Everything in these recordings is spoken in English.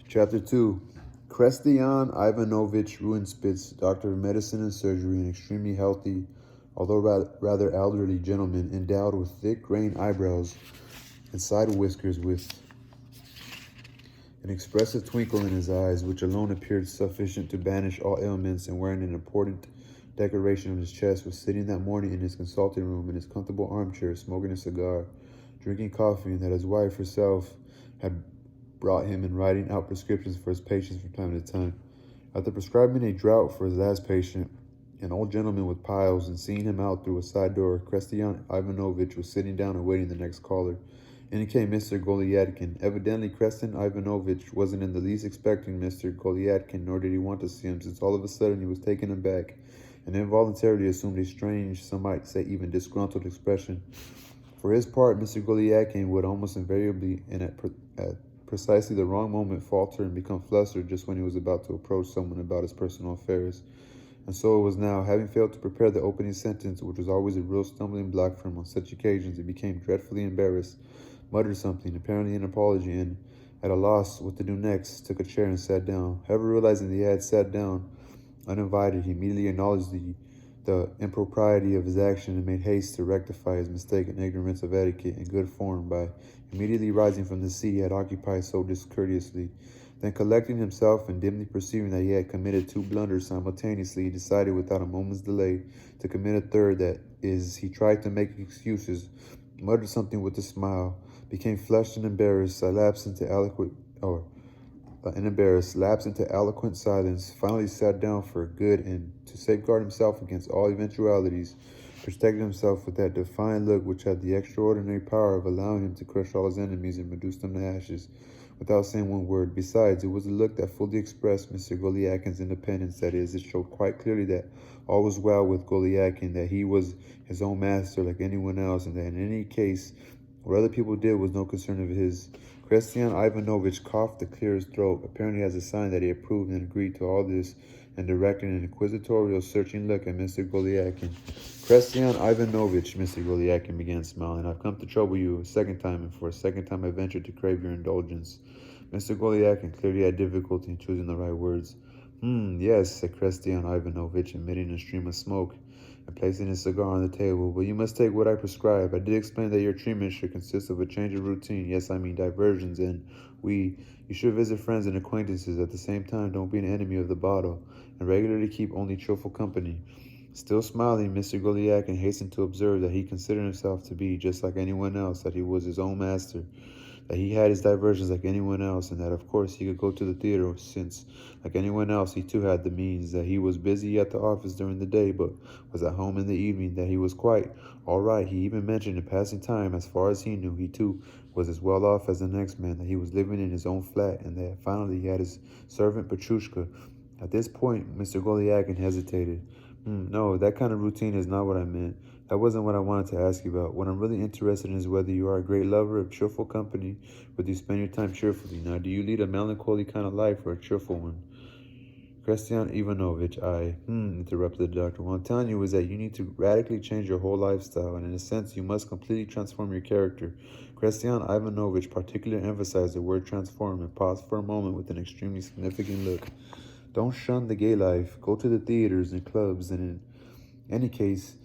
Chapter 2. Christian Ivanovich Ruinspitz, doctor of medicine and surgery, an extremely healthy, although rather elderly gentleman, endowed with thick grained eyebrows and side whiskers with an expressive twinkle in his eyes, which alone appeared sufficient to banish all ailments, and wearing an important decoration on his chest, was sitting that morning in his consulting room in his comfortable armchair, smoking a cigar, drinking coffee, and that his wife herself had brought him, and writing out prescriptions for his patients from time to time. After prescribing a draught for his last patient, an old gentleman with piles, and seeing him out through a side door, Christian Ivanovich was sitting down awaiting the next caller. In came Mr. Golyadkin. Evidently, Christian Ivanovich wasn't in the least expecting Mr. Golyadkin, nor did he want to see him, since all of a sudden he was taken aback and involuntarily assumed a strange, some might say even disgruntled expression. For his part, Mr. Golyadkin would almost invariably, and at precisely the wrong moment, falter and become flustered just when he was about to approach someone about his personal affairs. And so it was now. Having failed to prepare the opening sentence, which was always a real stumbling block for him on such occasions, he became dreadfully embarrassed, muttered something, apparently an apology, and, at a loss what to do next, took a chair and sat down. However, realizing that he had sat down uninvited, he immediately acknowledged the impropriety of his action and made haste to rectify his mistake in ignorance of etiquette and good form by immediately rising from the seat he had occupied so discourteously. Then, collecting himself and dimly perceiving that he had committed two blunders simultaneously, he decided without a moment's delay to commit a third. That is, he tried to make excuses, muttered something with a smile, became flushed and embarrassed, lapsed into eloquent silence, finally sat down for good, and, to safeguard himself against all eventualities, protected himself with that defiant look which had the extraordinary power of allowing him to crush all his enemies and reduce them to ashes without saying one word. Besides, it was a look that fully expressed Mr. Golyadkin's independence. That is, it showed quite clearly that all was well with Golyadkin, that he was his own master like anyone else, and that in any case what other people did was no concern of his. Christian Ivanovich coughed to clear his throat, apparently as a sign that he approved and agreed to all this, and directed an inquisitorial, searching look at Mr. Golyadkin. Christian Ivanovich, Mr. Golyadkin began smiling, I've come to trouble you a second time, and for a second time I venture to crave your indulgence. Mr. Golyadkin clearly had difficulty in choosing the right words. Yes, said Christian Ivanovich, emitting a stream of smoke and placing his cigar on the table. But you must take what I prescribe. I did explain that your treatment should consist of a change of routine. Yes, I mean diversions, and you should visit friends and acquaintances. At the same time, don't be an enemy of the bottle, and regularly keep only cheerful company. Still smiling, Mr. Golyadkin hastened to observe that he considered himself to be just like anyone else, that he was his own master, that he had his diversions like anyone else, and that of course he could go to the theater since, like anyone else, he too had the means, that he was busy at the office during the day but was at home in the evening, that he was quite all right. He even mentioned in passing time, as far as he knew, he too was as well off as the next man, that he was living in his own flat, and that finally he had his servant Petrushka. At this point, Mr. Golyadkin hesitated. No, that kind of routine is not what I meant. That wasn't what I wanted to ask you about. What I'm really interested in is whether you are a great lover of cheerful company, whether you spend your time cheerfully. Now, do you lead a melancholy kind of life or a cheerful one? Christian Ivanovich, interrupted the doctor. What I'm telling you is that you need to radically change your whole lifestyle, and in a sense, you must completely transform your character. Christian Ivanovich particularly emphasized the word transform and paused for a moment with an extremely significant look. Don't shun the gay life. Go to the theaters and clubs, and in any case,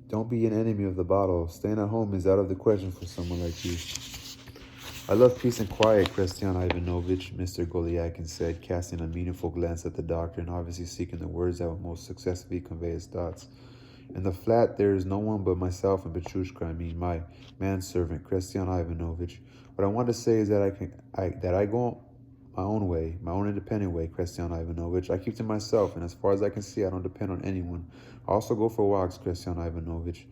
don't be an enemy of the bottle. Staying at home is out of the question for someone like you. I love peace and quiet, Christian Ivanovich, Mr. Golyadkin said, casting a meaningful glance at the doctor and obviously seeking the words that would most successfully convey his thoughts. In the flat, there is no one but myself and Petrushka, my manservant, Christian Ivanovich. What I want to say is that I go my own way, my own independent way, Christian Ivanovich. I keep to myself, and as far as I can see, I don't depend on anyone. I also go for walks, Christian Ivanovich.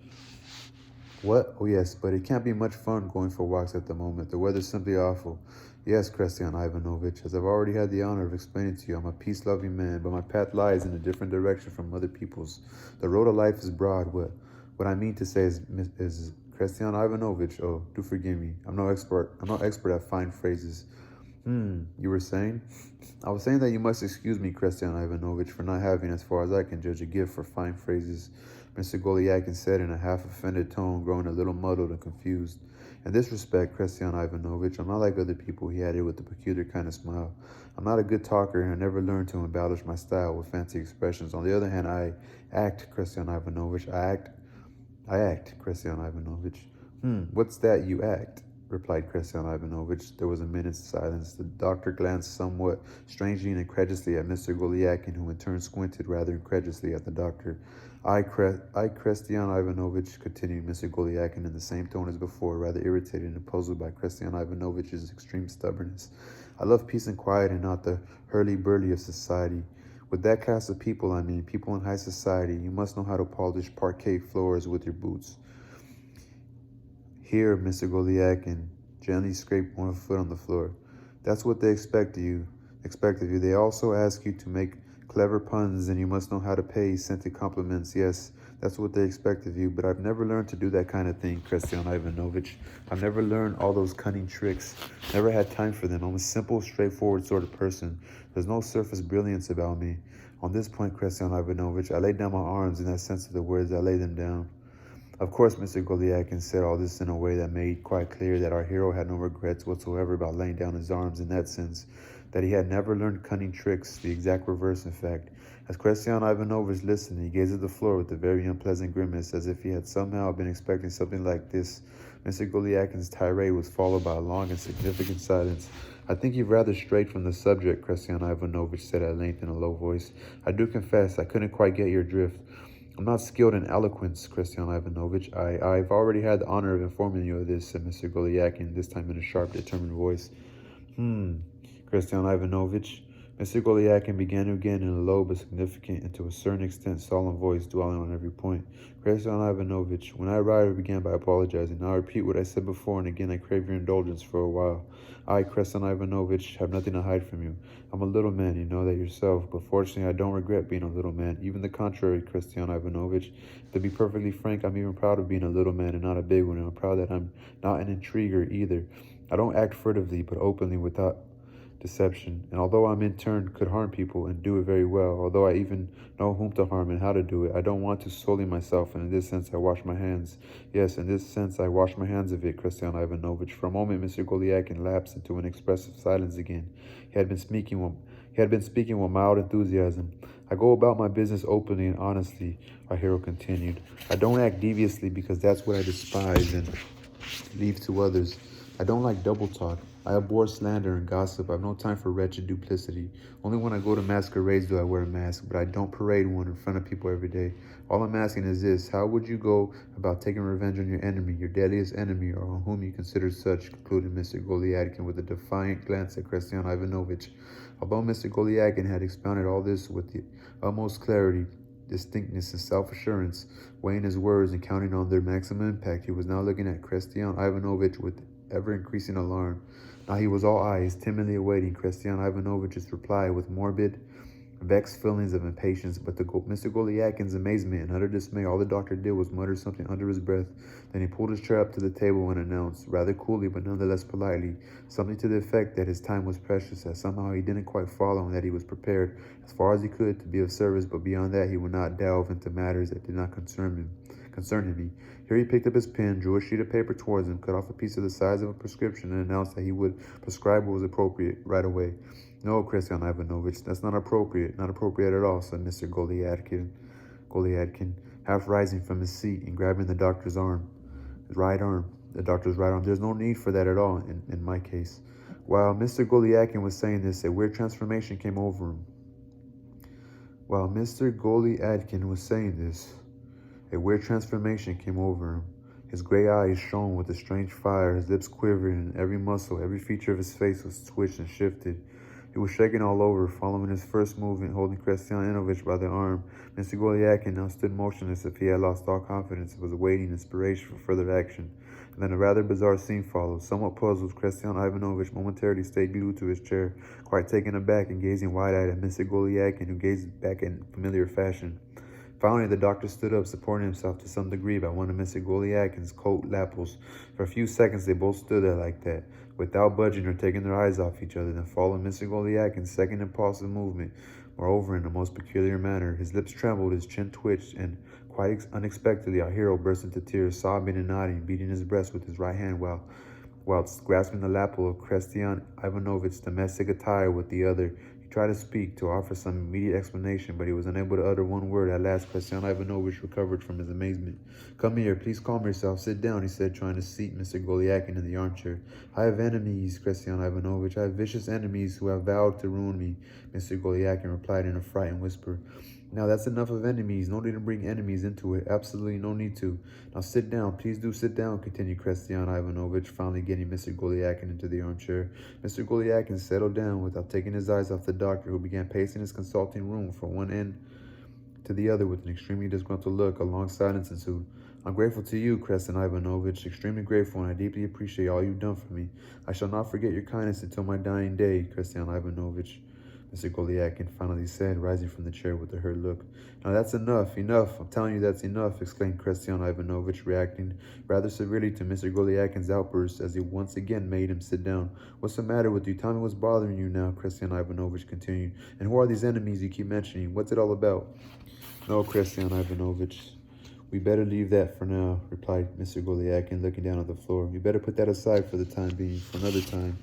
What? Oh, yes, but it can't be much fun going for walks at the moment. The weather's simply awful. Yes, Christian Ivanovich, as I've already had the honor of explaining to you, I'm a peace-loving man, but my path lies in a different direction from other people's. The road of life is broad. What I mean to say is Christian Ivanovich, oh, do forgive me. I'm no expert at fine phrases. You were saying? I was saying that you must excuse me, Christian Ivanovich, for not having, as far as I can judge, a gift for fine phrases, Mr. Golyadkin said in a half-offended tone, growing a little muddled and confused. In this respect, Christian Ivanovich, I'm not like other people, he added with a peculiar kind of smile. I'm not a good talker, and I never learned to embellish my style with fancy expressions. On the other hand, I act, Christian Ivanovich. I act, Christian Ivanovich. What's that you act? Replied Christian Ivanovich. There was a minute's silence. The doctor glanced somewhat strangely and incredulously at Mr. Goliakin, who in turn squinted rather incredulously at the doctor. I, Christian Ivanovich, continued Mr. Goliakin in the same tone as before, rather irritated and puzzled by Christian Ivanovich's extreme stubbornness. I love peace and quiet and not the hurly-burly of society. With that class of people, I mean, people in high society, you must know how to polish parquet floors with your boots. Here, Mr. Goliakin gently scraped one foot on the floor. That's what they expect of you. They also ask you to make clever puns, and you must know how to pay scented compliments. Yes, that's what they expect of you, but I've never learned to do that kind of thing, Christian Ivanovich. I've never learned all those cunning tricks. Never had time for them. I'm a simple, straightforward sort of person. There's no surface brilliance about me. On this point, Christian Ivanovich, I laid down my arms in that sense of the words. I laid them down. Of course, Mr. Goliakin said all this in a way that made quite clear that our hero had no regrets whatsoever about laying down his arms in that sense, that he had never learned cunning tricks, the exact reverse, in fact. As Christian Ivanovich listened, he gazed at the floor with a very unpleasant grimace, as if he had somehow been expecting something like this. Mr. Goliakin's tirade was followed by a long and significant silence. I think you've rather strayed from the subject, Christian Ivanovich said at length in a low voice. I do confess I couldn't quite get your drift. I'm not skilled in eloquence, Christian Ivanovich. I've already had the honor of informing you of this, said Mr. Goliakin, this time in a sharp, determined voice. Christian Ivanovich. Mr. Goliakin began again in a low but significant and to a certain extent solemn voice, dwelling on every point. Christian Ivanovich, when I arrived, I began by apologizing. Now I repeat what I said before, and again I crave your indulgence for a while. I, Christian Ivanovich, have nothing to hide from you. I'm a little man, you know that yourself, but fortunately I don't regret being a little man. Even the contrary, Christian Ivanovich. To be perfectly frank, I'm even proud of being a little man and not a big one, and I'm proud that I'm not an intriguer either. I don't act furtively, but openly without deception, and although I'm in turn could harm people and do it very well, although I even know whom to harm and how to do it, I don't want to sully myself, and in this sense I wash my hands. Yes, in this sense I wash my hands of it, Christian Ivanovich. For a moment Mr. Goliakin lapsed into an expressive silence again. He had been speaking with mild enthusiasm. I go about my business openly and honestly, our hero continued. I don't act deviously because that's what I despise and leave to others. I don't like double talk. I abhor slander and gossip. I have no time for wretched duplicity. Only when I go to masquerades do I wear a mask, but I don't parade one in front of people every day. All I'm asking is this: how would you go about taking revenge on your enemy, your deadliest enemy, or on whom you consider such? Concluded Mr. Goliakin with a defiant glance at Christian Ivanovich. Although Mr. Goliakin had expounded all this with the utmost clarity, distinctness, and self-assurance, weighing his words and counting on their maximum impact, he was now looking at Christian Ivanovich with ever-increasing alarm. Now he was all eyes, timidly awaiting Christian Ivanovich's reply with morbid, vexed feelings of impatience, but to Mr. Goliakin's amazement and utter dismay, all the doctor did was mutter something under his breath. Then he pulled his chair up to the table and announced, rather coolly but nonetheless politely, something to the effect that his time was precious, that somehow he didn't quite follow and that he was prepared, as far as he could, to be of service, but beyond that he would not delve into matters that did not concern him. Here he picked up his pen, drew a sheet of paper towards him, cut off a piece of the size of a prescription, and announced that he would prescribe what was appropriate right away. No, Christian Ivanovich, that's not appropriate at all, said Mr. Goliadkin, half rising from his seat and grabbing the doctor's arm, the doctor's right arm. There's no need for that at all in my case. While Mr. Goliadkin was saying this, a weird transformation came over him. A weird transformation came over him. His gray eyes shone with a strange fire, his lips quivered, and every muscle, every feature of his face was twitched and shifted. He was shaking all over, following his first movement, holding Christian Ivanovich by the arm. Mr. Goliakin now stood motionless as if he had lost all confidence and was awaiting inspiration for further action. And then a rather bizarre scene followed. Somewhat puzzled, Christian Ivanovich momentarily stayed glued to his chair, quite taken aback and gazing wide-eyed at Mr. Goliakin, who gazed back in familiar fashion. Finally, the doctor stood up, supporting himself to some degree by one of Mr. Goliakin's coat lapels. For a few seconds, they both stood there like that, without budging or taking their eyes off each other, then followed Mr. Goliakin's second impulsive movement, moreover in a most peculiar manner. His lips trembled, his chin twitched, and Quite unexpectedly, our hero burst into tears, sobbing and nodding, beating his breast with his right hand whilst grasping the lapel of Christian Ivanovitch's domestic attire with the other. He tried to speak, to offer some immediate explanation, but he was unable to utter one word. At last, Christian Ivanovitch recovered from his amazement. "Come here, please calm yourself. Sit down," he said, trying to seat Mr. Golyakin in the armchair. "I have enemies, Christian Ivanovitch. I have vicious enemies who have vowed to ruin me," Mr. Golyakin replied in a frightened whisper. "Now that's enough of enemies. No need to bring enemies into it. Absolutely no need to. Now sit down. Please do sit down," continued Christian Ivanovitch, finally getting Mr. Golyakin into the armchair. Mr. Golyakin settled down without taking his eyes off the doctor, who began pacing his consulting room from one end to the other with an extremely disgruntled look. A long silence ensued. "I'm grateful to you, Christian Ivanovitch, extremely grateful, and I deeply appreciate all you've done for me. I shall not forget your kindness until my dying day, Christian Ivanovitch," Mr. Golyakin finally said, rising from the chair with a hurt look. "Now that's enough, enough. I'm telling you that's enough," exclaimed Christian Ivanovitch, reacting rather severely to Mr. Golyakin's outburst as he once again made him sit down. "What's the matter with you? Tell me what's bothering you now," Christian Ivanovitch continued. "And who are these enemies you keep mentioning? What's it all about?" "No, Christian Ivanovitch, we better leave that for now," replied Mr. Golyakin, looking down at the floor. "We better put that aside for the time being, for another time,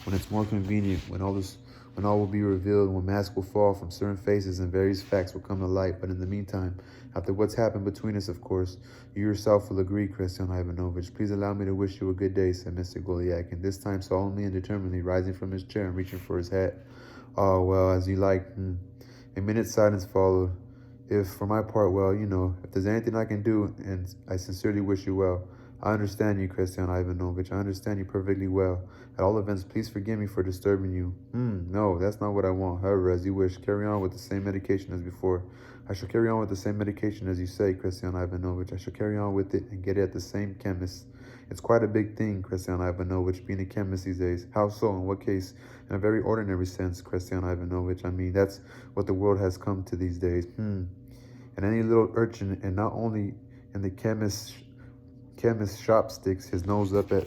when it's more convenient, when all will be revealed, when masks will fall from certain faces and various facts will come to light. But in the meantime, after what's happened between us, of course, you yourself will agree, Christian Ivanovitch. Please allow me to wish you a good day," said Mr. Golyakin, this time solemnly and determinedly, rising from his chair and reaching for his hat. "Oh, well, as you like." A minute's silence followed. "If, for my part, well, if there's anything I can do, and I sincerely wish you well." "I understand you, Christian Ivanovitch. I understand you perfectly well. At all events, please forgive me for disturbing you." No, that's not what I want. However, as you wish, carry on with the same medication as before." "I shall carry on with the same medication as you say, Christian Ivanovitch. I shall carry on with it and get it at the same chemist." "It's quite a big thing, Christian Ivanovitch, being a chemist these days." "How so? In what case?" "In a very ordinary sense, Christian Ivanovitch. I mean, that's what the world has come to these days. And any little urchin, and not only in the chemist's shop, sticks his nose up at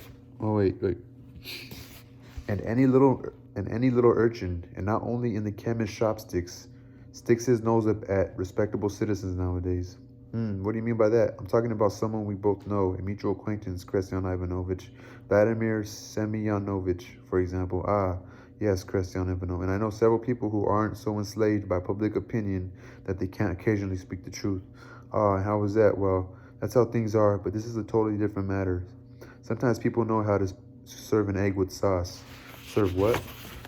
and any little urchin, and not only in the chemist's shop, sticks his nose up at respectable citizens nowadays." What do you mean by that?" "I'm talking about someone we both know, a mutual acquaintance, Christian Ivanovitch. Vladimir Semyonovitch, for example." "Ah, yes, Christian Ivanovitch. And I know several people who aren't so enslaved by public opinion that they can't occasionally speak the truth." "Ah, and how is that?" "Well, that's how things are, but this is a totally different matter. Sometimes people know how to serve an egg with sauce." "Serve what?"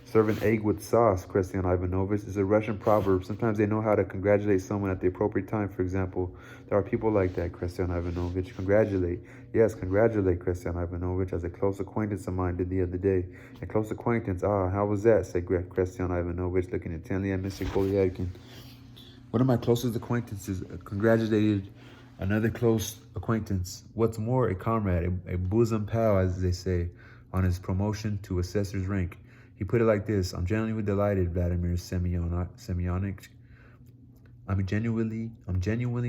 "Serve an egg with sauce, Christian Ivanovitch. It's a Russian proverb. Sometimes they know how to congratulate someone at the appropriate time, for example. There are people like that, Christian Ivanovitch." "Congratulate." "Yes, congratulate, Christian Ivanovitch, as a close acquaintance of mine did the other day." "A close acquaintance? Ah, how was that?" said Christian Ivanovitch, looking intently at Mr. Golyakin. "One of my closest acquaintances congratulated another close acquaintance. What's more, a comrade, a bosom pal, as they say, on his promotion to assessor's rank. He put it like this: 'I'm genuinely delighted, Vladimir Semyonovich. I'm genuinely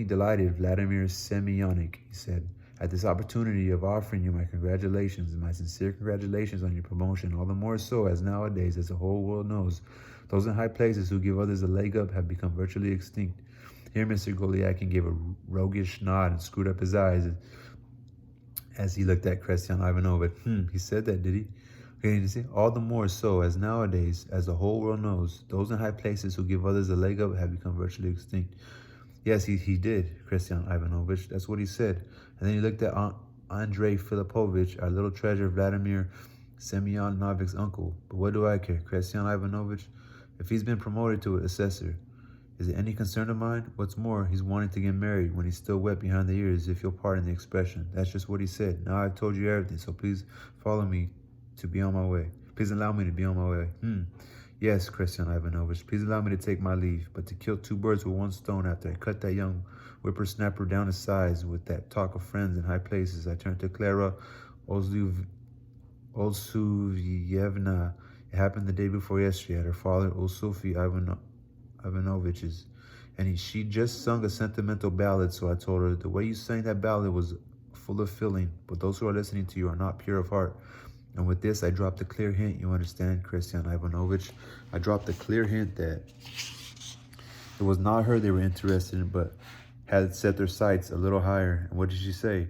delighted, Vladimir Semyonovich,' he said, 'at this opportunity of offering you my congratulations, my sincere congratulations on your promotion, all the more so as nowadays, as the whole world knows, those in high places who give others a leg up have become virtually extinct.'" Here Mr. Golyakin gave a roguish nod and screwed up his eyes as he looked at Christian Ivanovitch. He said that, did he? Okay, you see, "All the more so as nowadays, as the whole world knows, those in high places who give others a leg up have become virtually extinct." "Yes, he did, Christian Ivanovitch. That's what he said." And then he looked at Andrei Filipovich, our little treasure, Vladimir Semyonovich's uncle. "But what do I care, Christian Ivanovitch? If he's been promoted to an assessor, is it any concern of mine? What's more, he's wanting to get married when he's still wet behind the ears, if you'll pardon the expression. That's just what he said. Now I've told you everything, so please follow me to be on my way. Please allow me to be on my way." "Yes, Christian Ivanovitch, please allow me to take my leave. But to kill two birds with one stone, after I cut that young whippersnapper down to size with that talk of friends in high places, I turned to Clara Olsuvyevna. It happened the day before yesterday at her father, Olsufy Ivanovitch's. And she just sung a sentimental ballad, so I told her, the way you sang that ballad was full of feeling, but those who are listening to you are not pure of heart. And with this, I dropped a clear hint, you understand, Christian Ivanovitch. I dropped a clear hint that it was not her they were interested in, but had set their sights a little higher. And what did she say?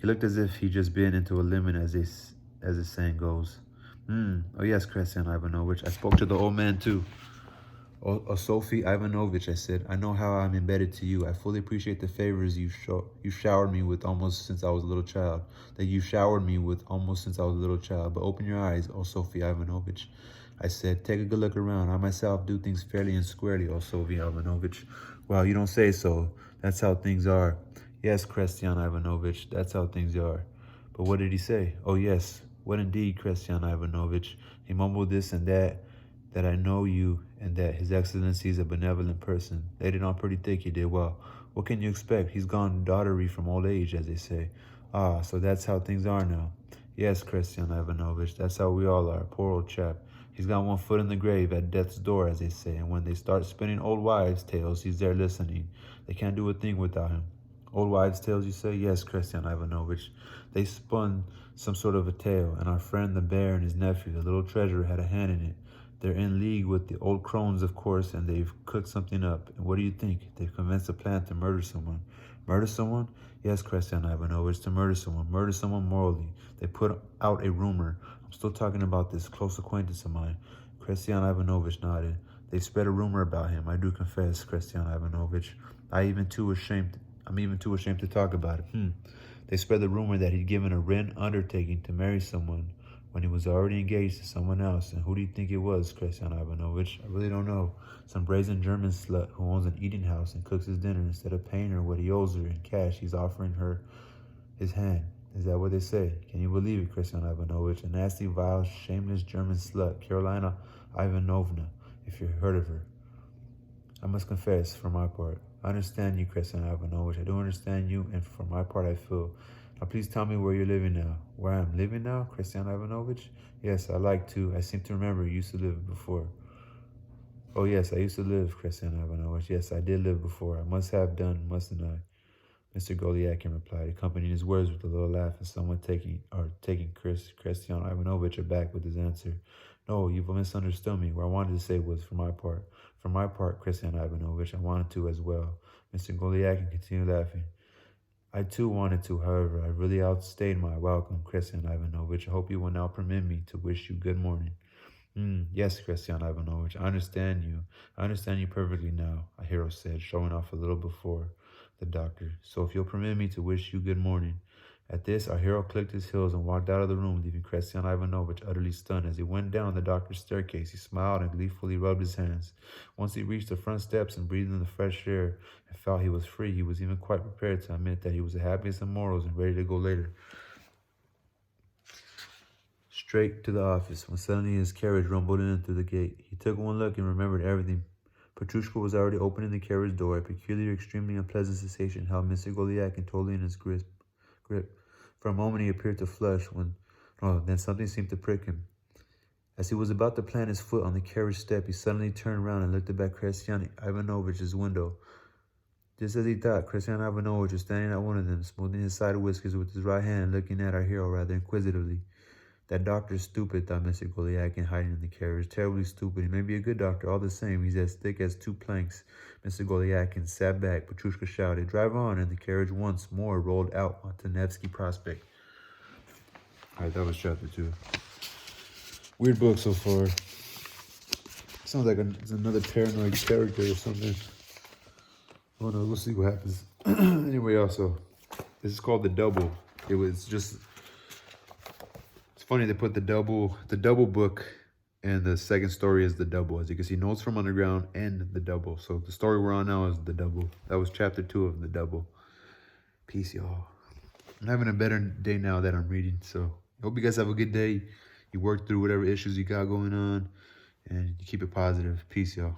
He looked as if he'd just been into a lemon, as the saying goes. Oh yes, Christian Ivanovich. I spoke to the old man too. Oh, Sophie Ivanovich, I said, I know how I'm embedded to you. I fully appreciate the favors you showered me with almost since I was a little child. But open your eyes, oh Sophie Ivanovich. I said, take a good look around. I myself do things fairly and squarely, oh Sophie Ivanovich. Well, you don't say so. That's how things are. Yes, Christian Ivanovich, that's how things are. But what did he say? Oh yes, what indeed, Christian Ivanovich? He mumbled this and that I know you, and that His Excellency is a benevolent person. Laid it on pretty thick, he did. Well, what can you expect? He's gone dottery from old age, as they say. Ah, so that's how things are now. Yes, Christian Ivanovich, that's how we all are. Poor old chap. He's got one foot in the grave at death's door, as they say, and when they start spinning old wives' tales, he's there listening. They can't do a thing without him. Old wives' tales, you say? Yes, Christian Ivanovich. They spun some sort of a tale, and our friend the bear and his nephew, the little treasurer, had a hand in it. They're in league with the old crones, of course, and they've cooked something up. And what do you think? They've commenced a plan to murder someone. Murder someone? Yes, Christian Ivanovich, to murder someone. Murder someone morally. They put out a rumor. I'm still talking about this close acquaintance of mine. Christian Ivanovich nodded. They spread a rumor about him, I do confess, Christian Ivanovich. I'm even too ashamed to talk about it. They spread the rumor that he'd given a written undertaking to marry someone when he was already engaged to someone else. And who do you think it was, Christian Ivanovich? I really don't know. Some brazen German slut who owns an eating house and cooks his dinner. Instead of paying her what he owes her in cash, he's offering her his hand. Is that what they say? Can you believe it, Christian Ivanovich? A nasty, vile, shameless German slut, Carolina Ivanovna, if you've heard of her. I must confess, for my part, I understand you, Christian Ivanovich. I do understand you, and for my part, I feel. Now, please tell me where you're living now. Where I'm living now, Christian Ivanovich? Yes, I seem to remember you used to live before. Oh, yes, I used to live, Christian Ivanovich. Yes, I did live before. I must have done, mustn't I? Mr. Golyakin replied, accompanying his words with a little laugh and somewhat taking Christian Ivanovich aback with his answer. No, you've misunderstood me. What I wanted to say was, for my part, Christian Ivanovich, I wanted to as well. Mr. Golyakin continued laughing. I too wanted to, however. I really outstayed my welcome, Christian Ivanovich. I hope you will now permit me to wish you good morning. Yes, Christian Ivanovich, I understand you. I understand you perfectly now, a hero said, showing off a little before the doctor. So if you'll permit me to wish you good morning. At this, our hero clicked his heels and walked out of the room, leaving Christian Ivanovich utterly stunned. As he went down the doctor's staircase, he smiled and gleefully rubbed his hands. Once he reached the front steps and breathed in the fresh air and felt he was free, he was even quite prepared to admit that he was the happiest of mortals and ready to go later. Straight to the office, when suddenly his carriage rumbled in through the gate. He took one look and remembered everything. Petrushka was already opening the carriage door. A peculiar, extremely unpleasant sensation held Mr. Golyakin totally in his grip. For a moment he appeared to flush, then something seemed to prick him. As he was about to plant his foot on the carriage step, he suddenly turned around and looked up at Christian Ivanovich's window. Just as he thought, Christian Ivanovich was standing at one of them, smoothing his side whiskers with his right hand and looking at our hero rather inquisitively. That doctor's stupid, thought Mr. Golyakin, hiding in the carriage. Terribly stupid. He may be a good doctor, all the same. He's as thick as two planks. Mr. Golyakin sat back. Petrushka shouted, "Drive on," and the carriage once more rolled out onto Nevsky Prospect. All right, that was chapter 2. Weird book so far. Sounds like it's another paranoid character or something. Oh no, we'll see what happens. Anyway, also, this is called The Double. It's funny they put the double book, and the second story is The Double. As you can see, Notes from Underground and The Double. So the story we're on now is The Double. That was chapter 2 of The Double. Peace, y'all. I'm having a better day now that I'm reading. So I hope you guys have a good day. You work through whatever issues you got going on, and you keep it positive. Peace, y'all.